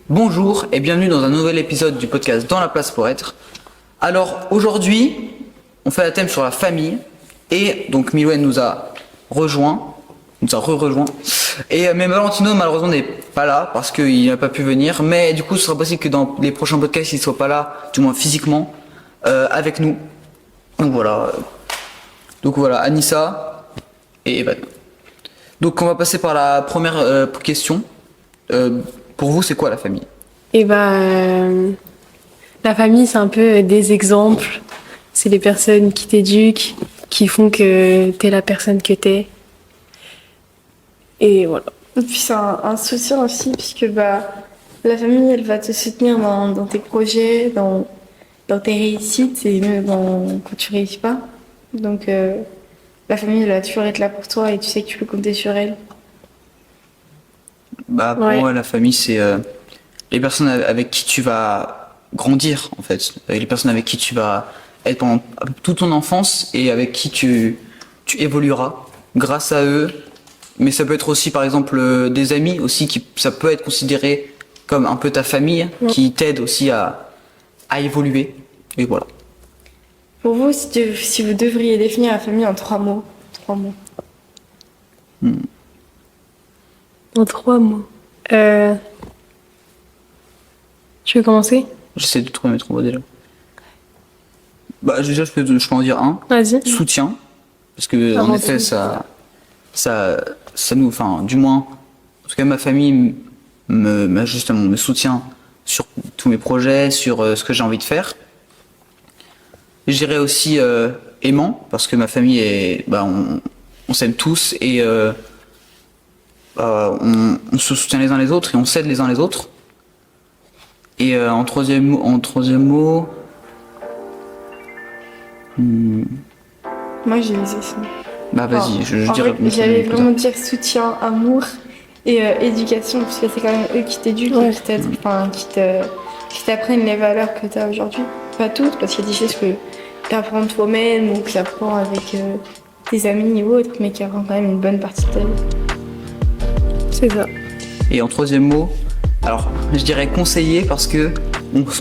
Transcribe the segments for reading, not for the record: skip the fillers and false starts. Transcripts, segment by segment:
Bonjour et bienvenue dans un nouvel épisode du podcast Dans la place pour être. Alors aujourd'hui, on fait un thème sur la famille et donc Milouen nous a rejoint, rejoint. Mais Valentino malheureusement n'est pas là parce qu'il n'a pas pu venir. Mais du coup, ce sera possible que dans les prochains podcasts, il ne soit pas là, du moins physiquement, avec nous. Donc voilà, Anissa et Evan. Donc on va passer par la première question. Pour vous, c'est quoi la famille? La famille, c'est un peu des exemples. C'est les personnes qui t'éduquent, qui font que t'es la personne que t'es. Et voilà. Et puis c'est un soutien aussi, puisque la famille, elle va te soutenir dans tes projets, dans tes réussites et même quand tu réussis pas. Donc la famille, elle va toujours être là pour toi et tu sais que tu peux compter sur elle. Pour moi, la famille, c'est les personnes avec qui tu vas grandir, en fait. Les personnes avec qui tu vas être pendant toute ton enfance et avec qui tu évolueras grâce à eux. Mais ça peut être aussi, par exemple, des amis aussi, ça peut être considéré comme un peu ta famille, qui t'aide aussi à évoluer. Et voilà. Pour vous, si vous devriez définir la famille en 3 mots. En 3 mots. Tu veux commencer? J'essaie de trouver mes 3 mots déjà. Déjà, je peux en dire un. Vas-y. Soutien. Parce que, en effet, ça nous, enfin, du moins, en tout cas, ma famille justement me soutient sur tous mes projets, sur ce que j'ai envie de faire. Je dirais aussi aimant, parce que ma famille est, on s'aime tous et on se soutient les uns les autres et on s'aide les uns les autres. Et en troisième mot, Moi, j'ai les essais. Vas-y, je dirais. J'allais vraiment dire soutien, amour et éducation, parce que c'est quand même eux qui t'éduquent et qui t'aident, qui t'apprennent les valeurs que tu as aujourd'hui. Pas toutes, parce qu'il y a des choses que tu apprends toi-même ou que tu apprends avec tes amis ou autres, mais qui apprennent quand même une bonne partie de ta vie. C'est ça. Et en troisième mot, alors je dirais conseiller parce que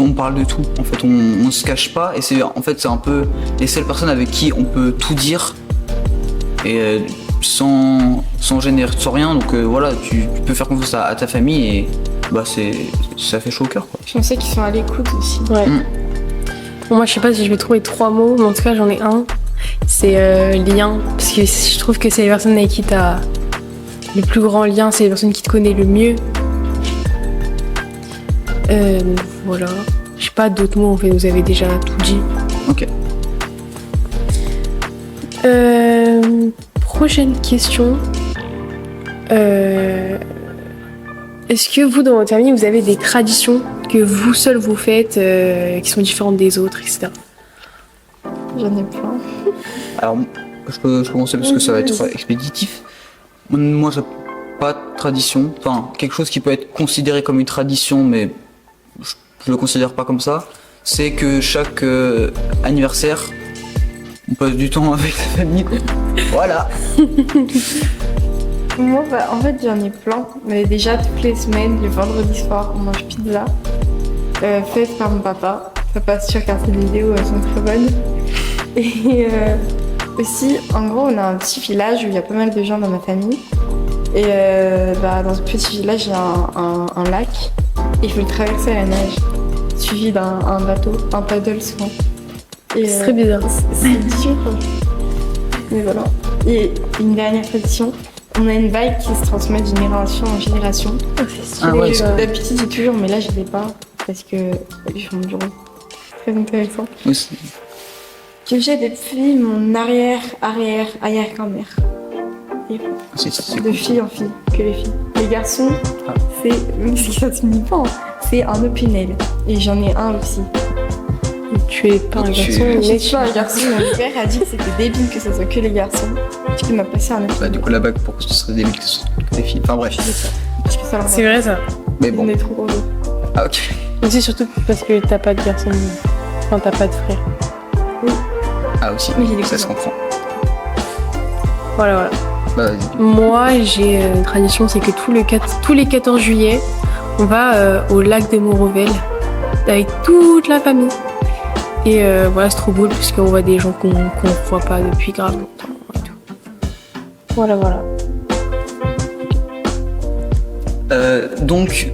on parle de tout. En fait, on se cache pas et c'est un peu les seules personnes avec qui on peut tout dire et sans gêner, sans rien. Donc voilà, tu peux faire confiance à ta famille et ça fait chaud au cœur, quoi. Je sais qu'ils sont à l'écoute aussi. Ouais. Bon, moi, je sais pas si je vais trouver 3 mots, mais en tout cas, j'en ai un. C'est lien, parce que je trouve que c'est les personnes avec qui t'as le plus grand lien, c'est les personnes qui te connaissent le mieux. Voilà. Je sais pas d'autres mots, en fait, vous avez déjà tout dit. Ok. Prochaine question. Est-ce que vous, dans votre famille, vous avez des traditions que vous seuls vous faites, qui sont différentes des autres, etc. J'en ai plein. Alors, je peux commencer parce que ça va être expéditif. Moi, j'ai pas de tradition. Enfin, quelque chose qui peut être considéré comme une tradition, mais je le considère pas comme ça. C'est que chaque anniversaire, on passe du temps avec la famille, quoi. Voilà. Moi, en fait, j'en ai plein. Mais déjà, toutes les semaines, le vendredi soir, on mange pizza. Faite par mon papa. Papa, si tu regardes ces vidéos, elles sont très bonnes. Et aussi, en gros, on a un petit village où il y a pas mal de gens dans ma famille. Et dans ce petit village, il y a un lac. Et il faut le traverser à la nage, suivi d'un bateau, un paddle souvent. C'est très bizarre. C'est difficile, quoi. Mais voilà. Et une dernière tradition, on a une vibe qui se transmet de génération en génération. D'habitude, j'ai toujours, mais là, je l'ai pas parce que je fais mon bureau. Très intéressant. Oui, Que j'ai depuis mon arrière-grand-mère. Et voilà. De fille en fille, que les filles. Les garçons, ça se finit pas. C'est un opinel. Et j'en ai un aussi. Tu es pas un garçon, Je suis pas un garçon. Mon père a dit que c'était débile que ce soit que les garçons. Du coup, il m'a passé un opinel. Du coup, là-bas, pourquoi ce serait débile que ce soit que des filles? Enfin, bref. C'est vrai, ça. Mais bon. On est trop heureux. Ah, ok. Mais c'est surtout parce que t'as pas de garçon. Enfin, t'as pas de frère. Oui. Ah, aussi. Mais j'ai des ça se cousins. comprend. Voilà. Vas-y. Moi, j'ai une tradition, c'est que tous les 14 juillet, on va au lac de Morovel avec toute la famille. Et voilà, c'est trop cool parce qu'on voit des gens qu'on ne voit pas depuis grave longtemps et tout. Voilà. Donc,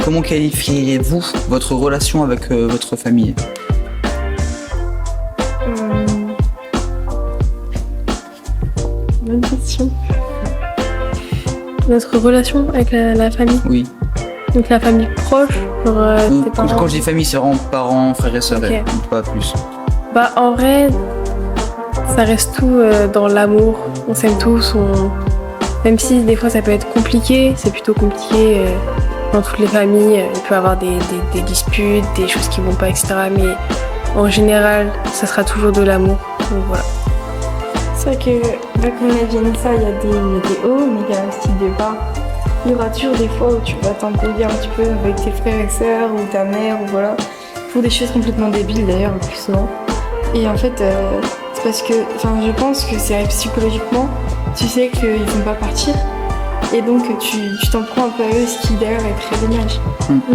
comment qualifieriez-vous votre relation avec votre famille? Bonne question. Notre relation avec la famille. Oui. Donc la famille proche, genre tes parents. Quand je dis famille, c'est vraiment parents, frères et sœurs, Ok. et pas plus. Bah en vrai, ça reste tout dans l'amour. On s'aime tous. Même si des fois ça peut être compliqué, c'est plutôt compliqué dans toutes les familles. Il peut y avoir des disputes, des choses qui vont pas, etc. Mais en général, ça sera toujours de l'amour. Donc voilà. C'est vrai que, comme on a dit ça, il y a des hauts, mais il y a aussi des bas. Il y aura toujours des fois où tu vas t'embrouiller un petit peu avec tes frères et sœurs ou ta mère ou voilà, pour des choses complètement débiles d'ailleurs le plus souvent. Et en fait, c'est parce que, je pense que c'est psychologiquement, tu sais qu'ils vont pas partir et donc tu t'en prends un peu à eux, ce qui d'ailleurs est très dommage.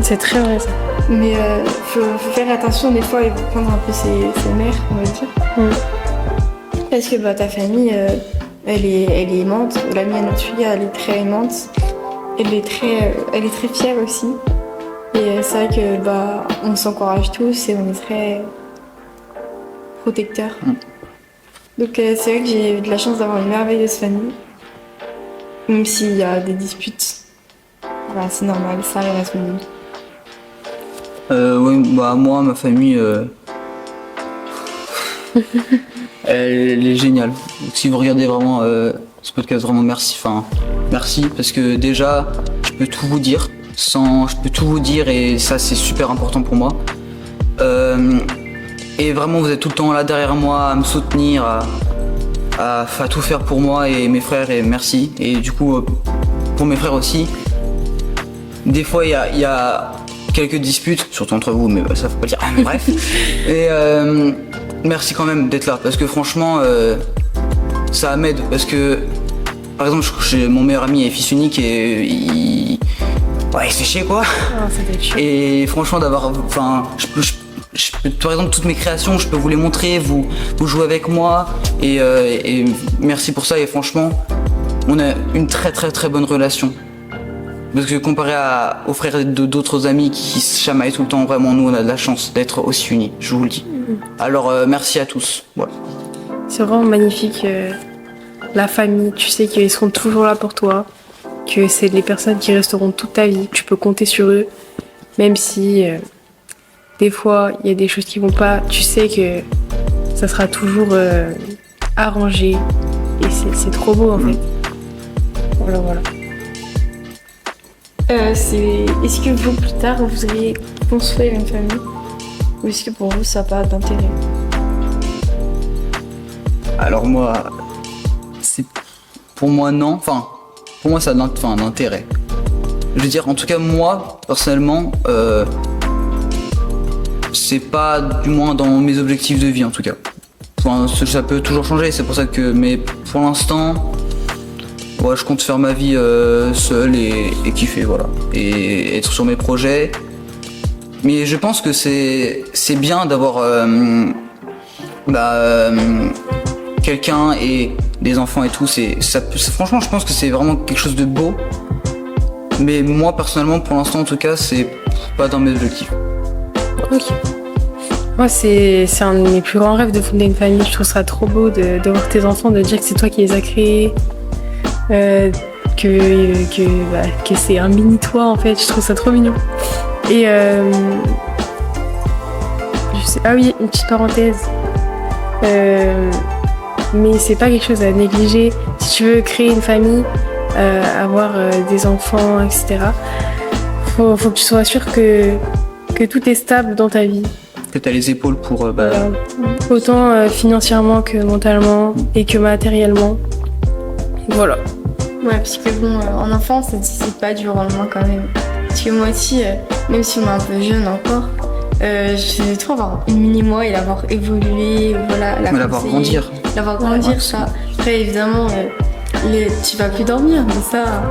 C'est très vrai ça. Mais faut faire attention des fois et prendre un peu ses mères, on va dire. Parce que ta famille, elle est aimante. La mienne aussi, elle est très aimante. Elle est très fière aussi. Et c'est vrai que on s'encourage tous et on est très protecteurs. Donc c'est vrai que j'ai eu de la chance d'avoir une merveilleuse famille. Même s'il y a des disputes. Voilà, c'est normal, ça arrive à tout le monde. Oui, moi, ma famille, elle est géniale. Donc, si vous regardez vraiment ce podcast, vraiment merci. Merci parce que déjà, je peux tout vous dire. Je peux tout vous dire et ça, c'est super important pour moi. Et vraiment, vous êtes tout le temps là derrière moi à me soutenir, à tout faire pour moi et mes frères. Et merci. Et du coup, pour mes frères aussi. Des fois, il y a quelques disputes, surtout entre vous, mais ça faut pas le dire. Bref. Et merci quand même d'être là, parce que franchement, ça m'aide. Parce que, par exemple, mon meilleur ami est fils unique et il se fait chier quoi. Ah, ça doit être chaud. Et franchement, par exemple, toutes mes créations, je peux vous les montrer, vous jouez avec moi. Et merci pour ça. Et franchement, on a une très très très bonne relation. Parce que comparé aux frères d'autres amis qui se chamaillent tout le temps, vraiment nous on a de la chance d'être aussi unis, je vous le dis. Alors merci à tous. Voilà. C'est vraiment magnifique. La famille, tu sais qu'ils seront toujours là pour toi, que c'est les personnes qui resteront toute ta vie, tu peux compter sur eux, même si des fois il y a des choses qui vont pas, tu sais que ça sera toujours arrangé et c'est trop beau en fait. Voilà. Est-ce que vous, plus tard, vous allez construire une famille? Ou est-ce que pour vous, ça n'a pas d'intérêt? Alors moi, pour moi non, pour moi ça a un intérêt. Je veux dire, en tout cas moi, personnellement, c'est pas du moins dans mes objectifs de vie en tout cas. Ça peut toujours changer, c'est pour ça que, mais pour l'instant, je compte faire ma vie seul et kiffer, voilà. Et être sur mes projets. Mais je pense que c'est bien d'avoir quelqu'un et des enfants et tout. Franchement, je pense que c'est vraiment quelque chose de beau. Mais moi, personnellement, pour l'instant, en tout cas, c'est pas dans mes objectifs. Ok. Moi, c'est un de mes plus grands rêves de fonder une famille. Je trouve ça trop beau de voir tes enfants, de dire que c'est toi qui les as créés. Que c'est un mini toi en fait, je trouve ça trop mignon. Et ah oui, une petite parenthèse, mais c'est pas quelque chose à négliger. Si tu veux créer une famille, avoir des enfants, etc., faut que tu sois sûr que tout est stable dans ta vie. Que tu as les épaules pour... Autant financièrement que mentalement et que matériellement. Voilà. Ouais, parce que en enfance, c'est pas du jour au lendemain quand même. Parce que moi aussi, même si on est un peu jeune encore, je vais trop avoir une mini-moi et l'avoir évolué, voilà, l'avoir grandir. L'avoir grandir, ça. Après, évidemment, tu vas plus dormir, mais ça,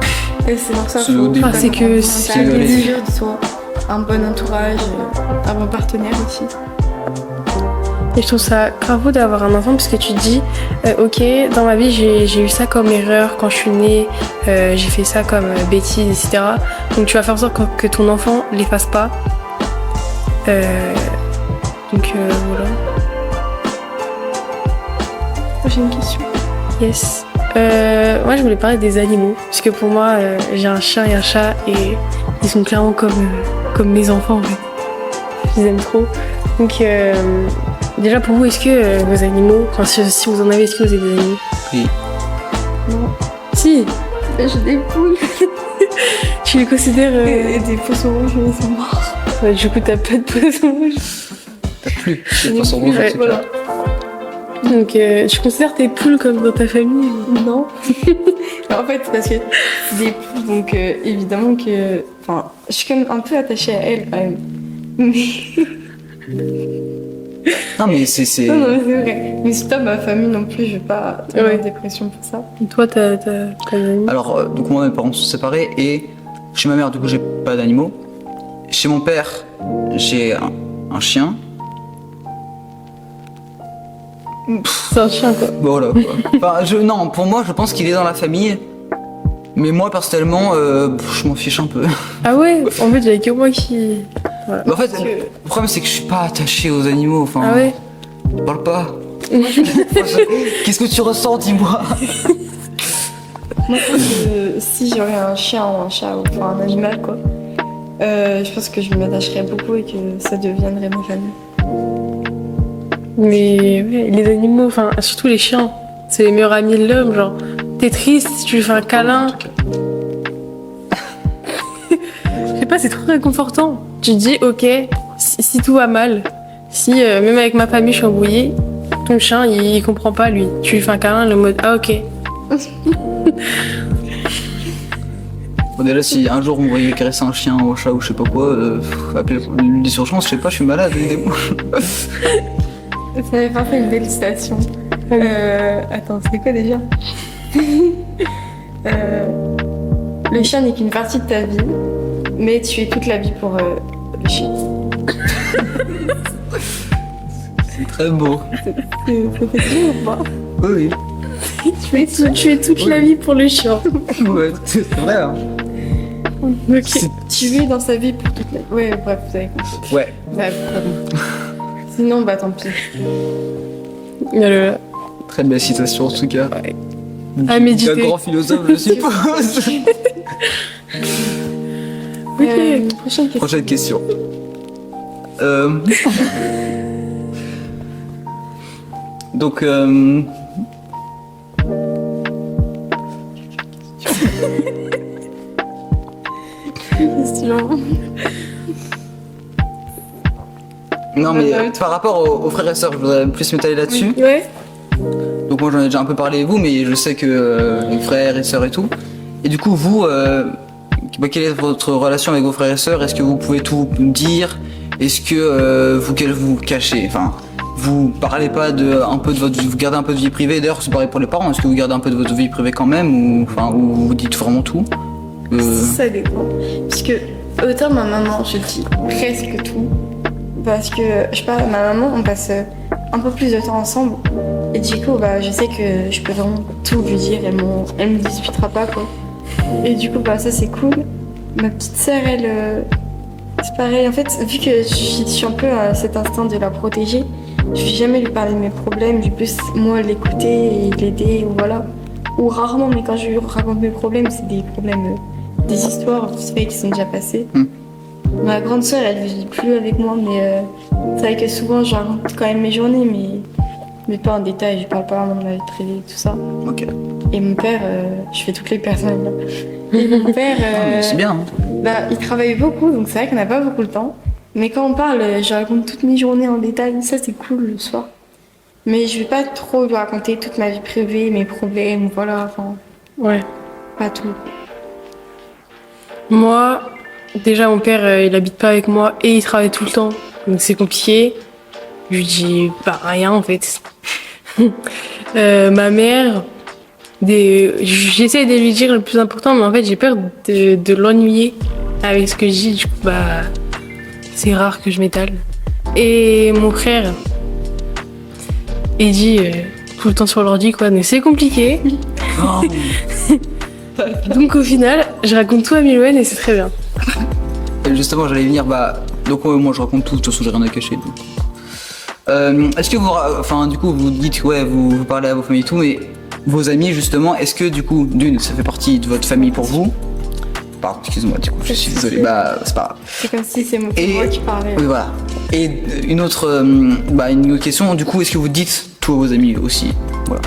Et c'est pour ça C'est qu'il au faut début. C'est que c'est c'est un les- plaisir de toi, un bon entourage, un bon partenaire aussi. Et je trouve ça grave beau d'avoir un enfant parce que tu te dis, ok, dans ma vie j'ai eu ça comme erreur quand je suis née, j'ai fait ça comme bêtise, etc. Donc tu vas faire en sorte que ton enfant les fasse pas. Donc voilà. Prochaine question. Yes. Moi je voulais parler des animaux parce que pour moi j'ai un chien et un chat et ils sont clairement comme mes enfants en fait. Je les aime trop. Donc déjà pour vous, est-ce que vos animaux, enfin si vous en avez, est-ce que vous avez des animaux? Oui. Non. Si. J'ai des poules Tu les considères et des poissons rouges, mais ils sont morts. Ouais, du coup t'as pas de poisson rouge. T'as plus. J'ai De des façon poules, rouge, en tout voilà. cas. Donc tu considères tes poules comme dans ta famille? Non. En fait, parce que c'est des poules, donc évidemment que. Enfin, je suis quand même un peu attachée à elles quand même. Mais. Non, mais c'est. Non, mais c'est vrai. Mais c'est pas ma famille non plus, je vais pas tomber Ouais. en dépression pour ça. Et toi t'as des animaux? Alors, donc moi, mes parents sont séparés et chez ma mère, du coup, j'ai pas d'animaux. Chez mon père, j'ai un chien. C'est un chien quoi. Voilà quoi. Enfin, non, pour moi, je pense qu'il est dans la famille. Mais moi, personnellement, je m'en fiche un peu. Ah ouais? En fait j'avais que moi qui. Voilà. Mais en fait, le problème, c'est que je suis pas attaché aux animaux. Enfin, Ah ouais? parle pas. Qu'est-ce que tu ressens, dis-moi? Moi, je pense que si j'aurais un chien ou un chat ou enfin, un animal, quoi, je pense que je m'attacherais beaucoup et que ça deviendrait ma famille. Mais ouais, les animaux, enfin surtout les chiens, c'est les meilleurs amis de l'homme. Genre t'es triste, tu lui fais un câlin. Je sais pas, c'est trop réconfortant. Tu te dis, ok, si tout va mal, si même avec ma famille je suis embrouillée, ton chien il comprend pas lui. Tu lui fais un câlin, le mode ah ok. Bon, déjà, si un jour vous me voyez caresser un chien ou un chat ou je sais pas quoi, appelez les urgences, je sais pas, je suis malade, aidez-moi. Ça m'avait pas fait une belle citation. Attends, c'est quoi déjà? Le chien n'est qu'une partie de ta vie, mais tu es toute la vie pour le chien. C'est très beau. Ça fait toujours ou pas? Oui, Tu es toute la vie pour le chien. oui. Ouais, c'est vrai, hein. Ok. Tu es dans sa vie pour toute la vie. Ouais, bref, vous avez compris. Ouais. Bref, pardon. Sinon, bah tant pis. Très belle citation en tout cas. À méditer. Un grand philosophe, je suppose. Ok. Prochaine question. Prochaine question. Donc, Question. non mais par rapport aux frères et sœurs, je voudrais plus m'étaler là-dessus. Ouais. Donc moi j'en ai déjà un peu parlé avec vous, mais je sais que les frères et sœurs et tout. Et du coup vous, quelle est votre relation avec vos frères et sœurs? Est-ce que vous pouvez tout me dire? Est-ce que vous cachez? Enfin, vous parlez pas un peu de votre vie, vous gardez un peu de vie privée. D'ailleurs c'est pareil pour les parents. Est-ce que vous gardez un peu de votre vie privée quand même, ou vous dites vraiment tout? Ça dépend. Parce que autant ma maman, je dis presque tout. Parce que, je sais pas, ma maman, on passe un peu plus de temps ensemble. Et du coup, bah, je sais que je peux vraiment tout lui dire. Elle me disputera pas, quoi. Et du coup, bah, ça, c'est cool. Ma petite sœur, elle, c'est pareil. En fait, vu que je suis un peu à cet instinct de la protéger, je vais jamais lui parler de mes problèmes. Je vais plus, moi, l'écouter et l'aider, ou voilà. Ou rarement, mais quand je lui raconte mes problèmes, c'est des problèmes, des histoires qui sont déjà passées. Ma grande sœur, elle ne vit plus avec moi, mais c'est vrai que souvent, je raconte quand même mes journées, mais pas en détail. Je parle pas vraiment de ma vie privée, tout ça. Ok. Et mon père, je fais toutes les personnes là. Et mon père, c'est bien. Hein. bah, il travaille beaucoup, donc c'est vrai qu'on n'a pas beaucoup de temps. Mais quand on parle, je raconte toutes mes journées en détail. Ça, c'est cool le soir. Mais je vais pas trop lui raconter toute ma vie privée, mes problèmes, voilà. Enfin, Ouais. pas tout. Moi, déjà mon père, il habite pas avec moi et il travaille tout le temps, donc c'est compliqué. Je lui dis pas rien en fait. Ma mère, J'essaie de lui dire le plus important, mais en fait, j'ai peur de l'ennuyer avec ce que je dis. Du coup, bah, c'est rare que je m'étale. Et mon frère, il dit tout le temps sur l'ordi, quoi, mais c'est compliqué. Oh. Donc au final, je raconte tout à Milouen et c'est très bien. Justement, j'allais venir, donc moi je raconte tout, de toute façon j'ai rien à cacher. Donc. Est-ce que du coup, vous dites, ouais, vous parlez à vos familles et tout, mais vos amis, justement, est-ce que du coup, d'une, ça fait partie de votre famille pour vous? Pardon, excuse-moi, du coup, je suis désolé, c'est pas grave. C'est comme si c'est moi qui parlais. Oui, voilà. Et une autre question, du coup, est-ce que vous dites tout à vos amis aussi? Voilà.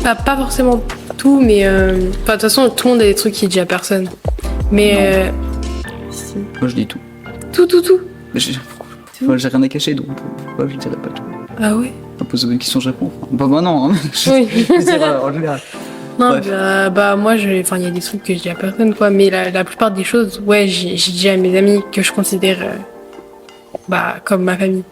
Bah, pas forcément tout, mais de toute façon, tout le monde a des trucs qu'il dit à personne. Mais si. Moi je dis tout. Tout. Mais moi j'ai rien à cacher, donc pourquoi je dirais pas tout? Ah ouais? On pose une question, je réponds. Bah non, hein. Oui. Je dirais en général. Non, Bref. moi, il y a des trucs que je dis à personne, quoi. Mais la plupart des choses, ouais, j'ai dit à mes amis que je considère comme ma famille.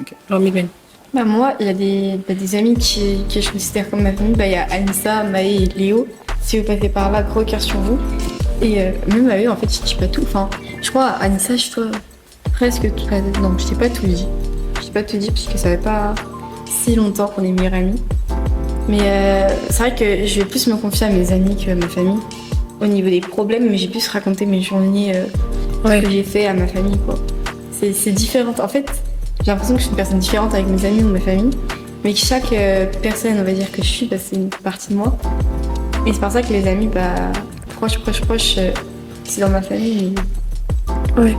Ok. Genre Milouen. Bah moi, il y a des amis que je considère comme ma famille. Bah il y a Anissa, Maë et Léo. Si vous passez par là, gros cœur sur vous. Et même à eux, en fait, je dis pas tout. Enfin, je crois à Anissa, je dois presque tout. Non, je t'ai pas tout dit. Je t'ai pas tout dit parce que ça fait pas si longtemps qu'on est meilleurs amis. Mais c'est vrai que je vais plus me confier à mes amis que à ma famille. Au niveau des problèmes, mais j'ai plus raconté mes journées, ce que j'ai fait à ma famille, quoi. C'est différent. En fait, j'ai l'impression que je suis une personne différente avec mes amis ou ma famille. Mais que chaque personne, on va dire que je suis, c'est une partie de moi. Et c'est pour ça que les amis, proches, c'est dans ma famille. Ouais.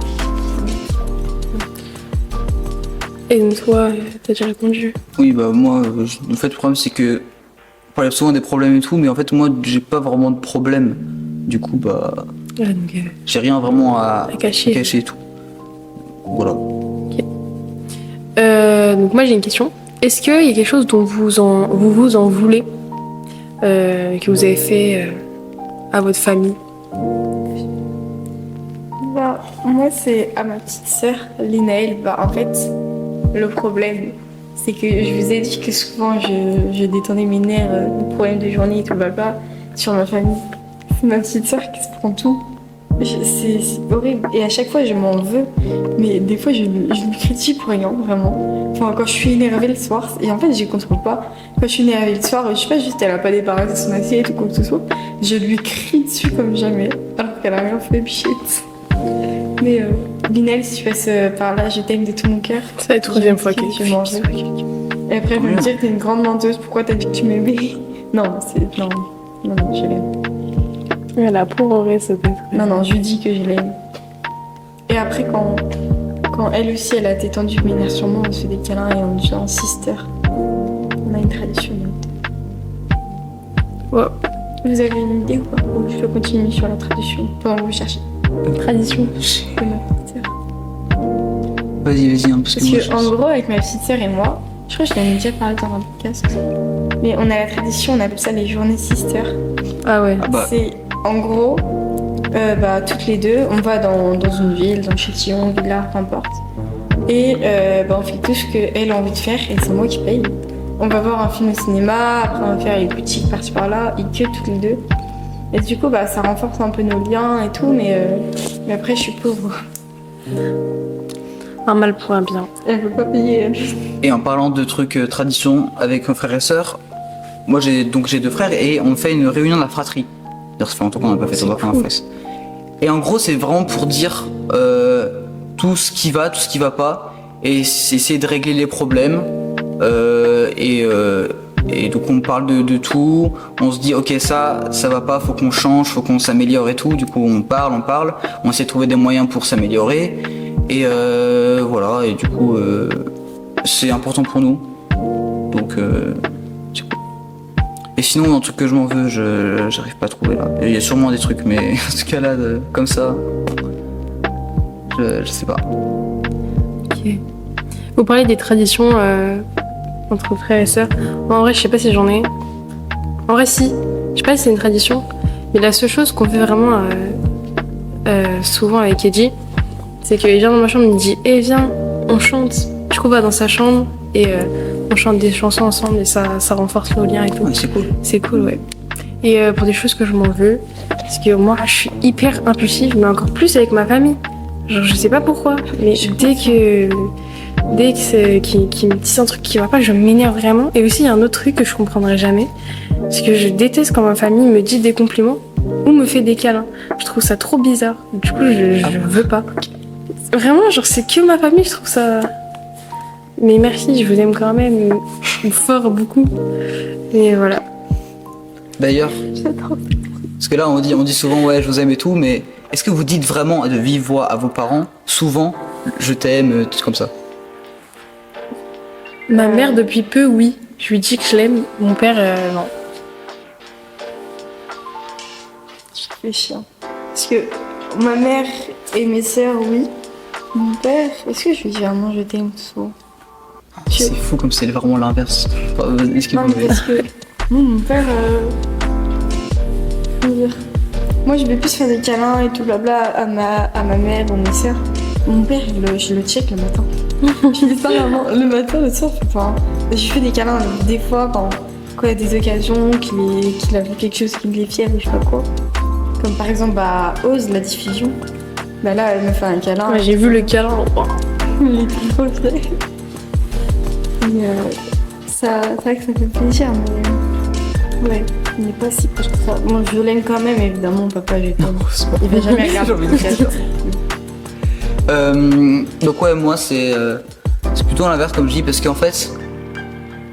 Et donc toi, t'as déjà répondu? Oui, moi, en fait, le problème c'est que on parle souvent des problèmes et tout, mais en fait, moi, j'ai pas vraiment de problème. Du coup, Donc, j'ai rien vraiment à cacher. et tout. Voilà. Donc moi, j'ai une question. Est-ce qu'il y a quelque chose dont vous en voulez que vous avez fait à votre famille? Moi, c'est à ma petite sœur, Linaël. En fait, le problème, c'est que je vous ai dit que souvent, je détendais mes nerfs, les problèmes de journée et tout, sur ma famille. C'est ma petite sœur qui se prend tout. C'est horrible. Et à chaque fois, je m'en veux. Mais des fois, je me critique pour rien, vraiment. Enfin, quand je suis énervée le soir, et en fait, je contrôle pas. Quand je suis énervée le soir, je sais pas, juste elle a pas débarrassé son assiette ou quoi que ce soit. Je lui crie dessus comme jamais, alors qu'elle a rien fait, bichette. Mais Linaël, si tu passes par là, je t'aime de tout mon cœur. C'est la troisième fois que tu manges. Et après, elle va me dire, t'es une grande menteuse, pourquoi t'as dit que tu m'aimais? Non, je l'aime. Mais la pauvre, ça peut être... Non, je lui dis que je l'aime. Et après, quand elle aussi, elle a détendu mes nerfs sur moi, on se fait des câlins et on devient sister. On a une tradition. Ouais. Vous avez une idée ou pas? Ou je peux continuer sur la tradition pendant que vous cherchez? Tradition. De ma petite sœur. Vas-y, hein, parce Parce que que, en gros, avec ma petite sœur et moi, je crois que je l'avais déjà parlé dans un podcast, mais on a la tradition, on appelle ça les journées sister. Ah ouais. C'est en gros, toutes les deux, on va dans une ville, dans Châtillon, Villars, peu importe. Et on fait tout ce qu'elle a envie de faire et c'est moi qui paye. On va voir un film au cinéma, après on va faire les boutiques par-ci par-là, et que toutes les deux. Et du coup, ça renforce un peu nos liens et tout, mais après je suis pauvre. Un mal pour un bien. Elle veut pas payer, elle. Et en parlant de trucs tradition avec mes frères et sœurs, moi j'ai deux frères et on fait une réunion de la fratrie. D'ailleurs, ça fait longtemps qu'on n'a pas fait ça, on va faire un fest. Et en gros, c'est vraiment pour dire tout ce qui va pas, et essayer de régler les problèmes. Et donc on parle de tout, on se dit ok ça va pas, faut qu'on change, faut qu'on s'améliore et tout. Du coup on parle, on essaie de trouver des moyens pour s'améliorer. Et voilà, et du coup c'est important pour nous. Donc c'est cool. Et sinon un truc que je m'en veux, j'arrive pas à trouver là. Il y a sûrement des trucs, mais en ce cas là comme ça, je sais pas. Ok. Vous parlez des traditions entre frères et sœurs. Moi, en vrai, je sais pas si j'en ai. En vrai, si. Je sais pas si c'est une tradition. Mais la seule chose qu'on fait vraiment souvent avec Eddie, c'est qu'il vient dans ma chambre et me dit « Eh, viens, on chante ». Du coup, on va dans sa chambre et on chante des chansons ensemble et ça renforce nos liens et tout. Ouais, c'est cool. C'est cool, ouais. et pour des choses que je m'en veux. Parce que moi, je suis hyper impulsive, mais encore plus avec ma famille. Genre, je sais pas pourquoi, mais dès qu'ils me disent un truc qui va pas, je m'énerve vraiment. Et aussi, il y a un autre truc que je comprendrai jamais. Parce que je déteste quand ma famille me dit des compliments ou me fait des câlins. Je trouve ça trop bizarre. Du coup, je veux pas. Vraiment, genre, c'est que ma famille, je trouve ça... Mais merci, je vous aime quand même. Fort, beaucoup. Mais voilà. D'ailleurs, parce que là, on dit souvent, ouais, je vous aime et tout, mais est-ce que vous dites vraiment de vive voix à vos parents, souvent, je t'aime, tout comme ça? Ma mère, depuis peu, oui. Je lui dis que je l'aime. Mon père, non. Je réfléchis. Parce que ma mère et mes sœurs, oui. Mon père, est-ce que je lui dis vraiment je t'aime souvent? C'est fou comme c'est vraiment l'inverse. Non, mais parce que moi, mon père, comment dire, moi je vais plus faire des câlins et tout blabla à ma mère ou mes sœurs. Mon père, je le check le matin. Je dis pas vraiment le matin, le soir, enfin, je fais des câlins des fois quand il y a des occasions qu'il a vu quelque chose qui me fait fier ou je sais pas quoi. Comme par exemple à Ose, la diffusion. Bah là, elle me fait un câlin. Ouais, j'ai vu le câlin. Il est trop vrai. C'est vrai que ça fait plaisir, mais ouais, il n'est pas si proche que ça. Moi, je l'aime quand même, évidemment, papa, il va jamais regarder le câlin. Donc ouais, moi c'est plutôt l'inverse comme je dis, parce qu'en fait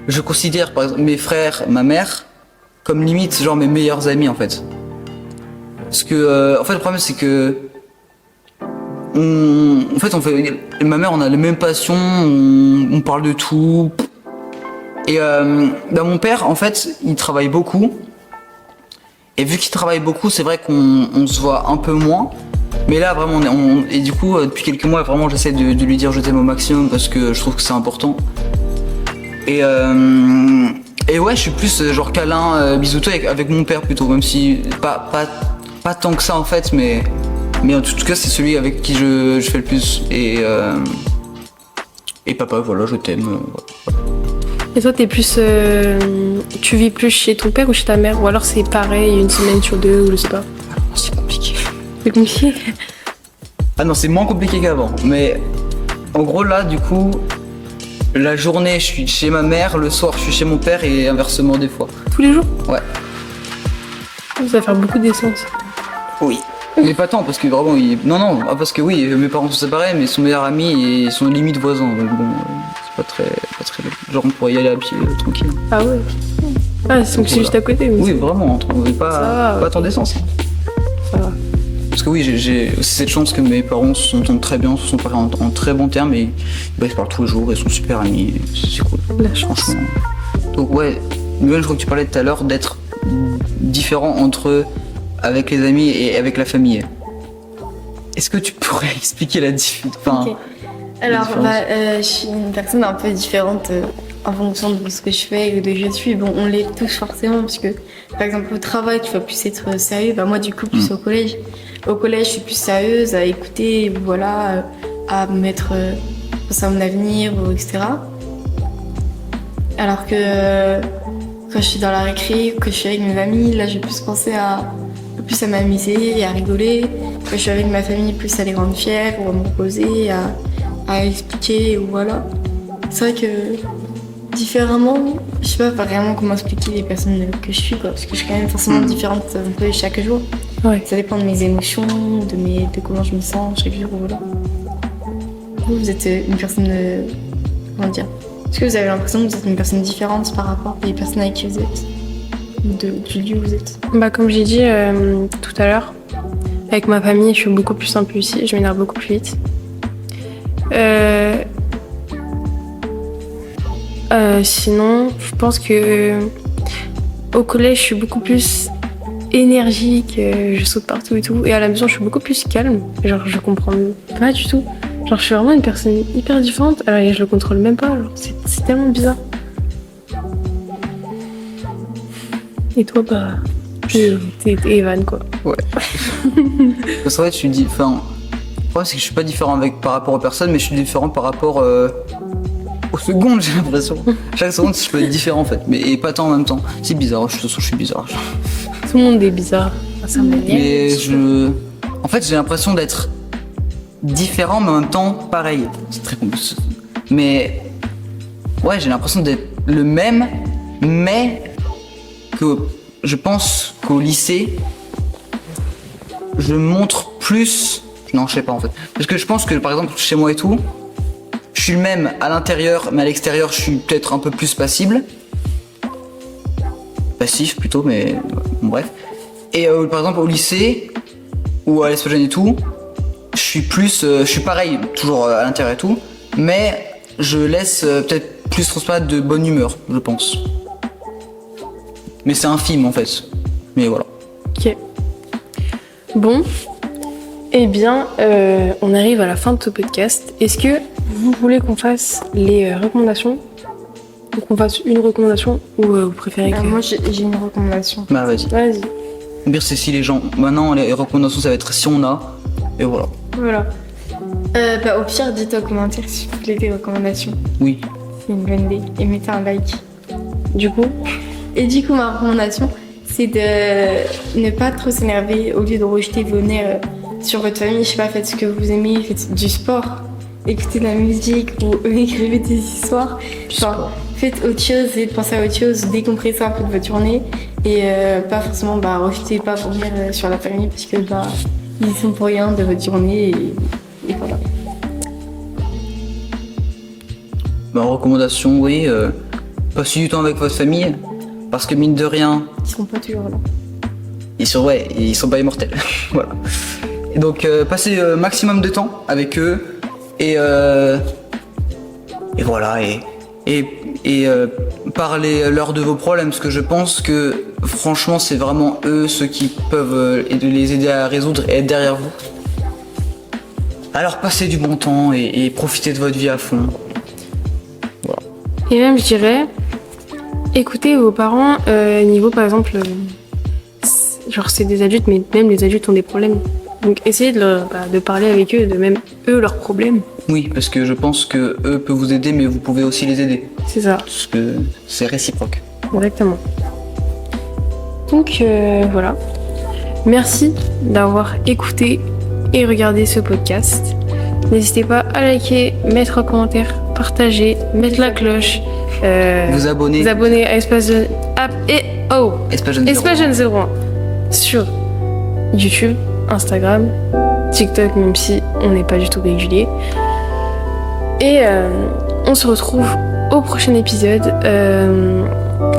je considère par exemple mes frères, ma mère comme limite genre mes meilleurs amis en fait. Parce que en fait le problème c'est que ma mère on a les mêmes passions, on parle de tout. Et mon père en fait il travaille beaucoup. Et vu qu'il travaille beaucoup, c'est vrai qu'on se voit un peu moins. Mais là vraiment et du coup depuis quelques mois vraiment j'essaie de lui dire je t'aime au maximum parce que je trouve que c'est important. Et ouais, je suis plus genre câlin, bisoutou avec mon père plutôt, même si pas tant que ça en fait, mais en tout cas c'est celui avec qui je fais le plus. Et papa, voilà, je t'aime. Voilà. Et toi, tu vis plus chez ton père ou chez ta mère? Ou alors c'est pareil, une semaine sur deux, ou je sais pas? C'est compliqué. C'est compliqué? Ah non, c'est moins compliqué qu'avant. Mais en gros là, du coup, la journée je suis chez ma mère, le soir je suis chez mon père et inversement des fois. Tous les jours? Ouais. Ça va faire beaucoup d'essence. Oui. Mais pas tant, parce que vraiment, non, parce que oui, mes parents sont séparés, mais son meilleur ami et son limite voisin, donc bon, c'est pas très, genre on pourrait y aller à pied, tranquille. Ah ouais. Ah, donc c'est juste à côté. Mais oui, vraiment, pas tant d'essence. Ça va. Parce que oui, j'ai aussi cette chance que mes parents s'entendent très bien, se sont parlés en très bons termes, et ils se parlent tous les jours, ils sont super amis, c'est cool. La chance. Franchement. Donc ouais, Noël, je crois que tu parlais tout à l'heure d'être différent entre eux, avec les amis et avec la famille. Est-ce que tu pourrais expliquer la différence? Okay. Alors, je suis une personne un peu différente en fonction de ce que je fais et de je suis. Bon, on l'est tous forcément, parce que par exemple au travail, tu vas plus être sérieux. Moi, du coup, plus au collège. Au collège, je suis plus sérieuse à écouter, voilà, à me mettre penser à mon avenir, etc. Alors que quand je suis dans la récré, que je suis avec mes amis, là, je vais plus penser à m'amuser et à rigoler. Quand je suis avec ma famille, plus à les rendre fiers ou à me reposer, à expliquer ou voilà. C'est vrai que différemment, je sais pas vraiment comment expliquer les personnes que je suis, quoi, parce que je suis quand même forcément différente un peu chaque jour. Ouais. Ça dépend de mes émotions, de comment je me sens chaque jour, voilà. Vous êtes une personne, comment dire, est-ce que vous avez l'impression que vous êtes une personne différente par rapport aux personnes avec qui vous êtes? Du lieu où vous êtes? Comme j'ai dit tout à l'heure, avec ma famille, je suis beaucoup plus impulsive, je m'énerve beaucoup plus vite. Sinon, je pense que au collège, je suis beaucoup plus énergique, je saute partout et tout. Et à la maison, je suis beaucoup plus calme. Genre, je comprends pas du tout. Genre, je suis vraiment une personne hyper différente. Alors, je le contrôle même pas. C'est tellement bizarre. Et toi, t'es Evan, quoi. Ouais. Parce qu'en fait, je dis, le problème c'est que je suis pas différent par rapport aux personnes, mais je suis différent par rapport aux secondes, j'ai l'impression. Chaque seconde, je peux être différent en fait, mais et pas tant en même temps. C'est bizarre, de toute façon, je suis bizarre. Tout le monde est bizarre à sa manière. Mais en fait, j'ai l'impression d'être différent, mais en même temps pareil. C'est très compliqué. Mais ouais, j'ai l'impression d'être le même, mais que je pense qu'au lycée, je montre plus. Non, je sais pas en fait. Parce que je pense que par exemple, chez moi et tout, je suis le même à l'intérieur, mais à l'extérieur, je suis peut-être un peu plus passible. Passif plutôt, mais bon, bref. Et par exemple, au lycée, ou à l'Espagène et tout, je suis pareil, toujours à l'intérieur et tout, mais je laisse peut-être plus transparaître de bonne humeur, je pense. Mais c'est infime en fait. Mais voilà. Ok. Bon, eh bien, on arrive à la fin de ce podcast. Est-ce que vous voulez qu'on fasse les recommandations? Ou qu'on fasse une recommandation? Ou vous préférez que... Moi, j'ai une recommandation. Bah vas-y. Vas-y. Au pire, c'est si les gens. Maintenant, les recommandations, ça va être si on a. Et voilà. Voilà. Au pire, dites en commentaire si vous voulez des recommandations. Oui. C'est une bonne idée. Et mettez un like. Du coup, Ma recommandation, c'est de ne pas trop s'énerver. Au lieu de rejeter vos nerfs sur votre famille, je sais pas, faites ce que vous aimez, faites du sport, écoutez de la musique ou écrivez des histoires. Enfin, faites autre chose et pensez à autre chose, décompressez un peu de votre journée et pas forcément rejetez pas pour venir sur la famille parce que ils sont pour rien de votre journée et voilà. Ma recommandation, oui. Passez du temps avec votre famille. Parce que mine de rien, Ils seront pas toujours là. ils sont pas immortels. Voilà. Et donc passez maximum de temps avec eux et voilà et parlez-leur de vos problèmes parce que je pense que franchement c'est vraiment eux ceux qui peuvent les aider à résoudre et être derrière vous. Alors passez du bon temps et profitez de votre vie à fond. et même je dirais, écoutez vos parents, niveau par exemple, genre c'est des adultes, mais même les adultes ont des problèmes. Donc essayez de parler avec eux, de même eux leurs problèmes. Oui, parce que je pense que eux peuvent vous aider, mais vous pouvez aussi les aider. C'est ça, Parce que c'est réciproque. exactement. Donc voilà. Merci d'avoir écouté et regardé ce podcast. N'hésitez pas à liker, mettre un commentaire, partager, mettre la cloche. Vous abonnez. Vous abonner à Espace Jeune Espace Jeune Espace Jeune 01 sur YouTube, Instagram, TikTok, même si on n'est pas du tout régulier. Et on se retrouve au prochain épisode.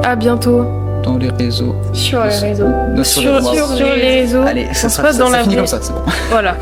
À bientôt dans les réseaux. Sur les réseaux. Non, sur les réseaux. Allez, ça se passe dans ça la finit vie. comme ça, c'est bon. Voilà.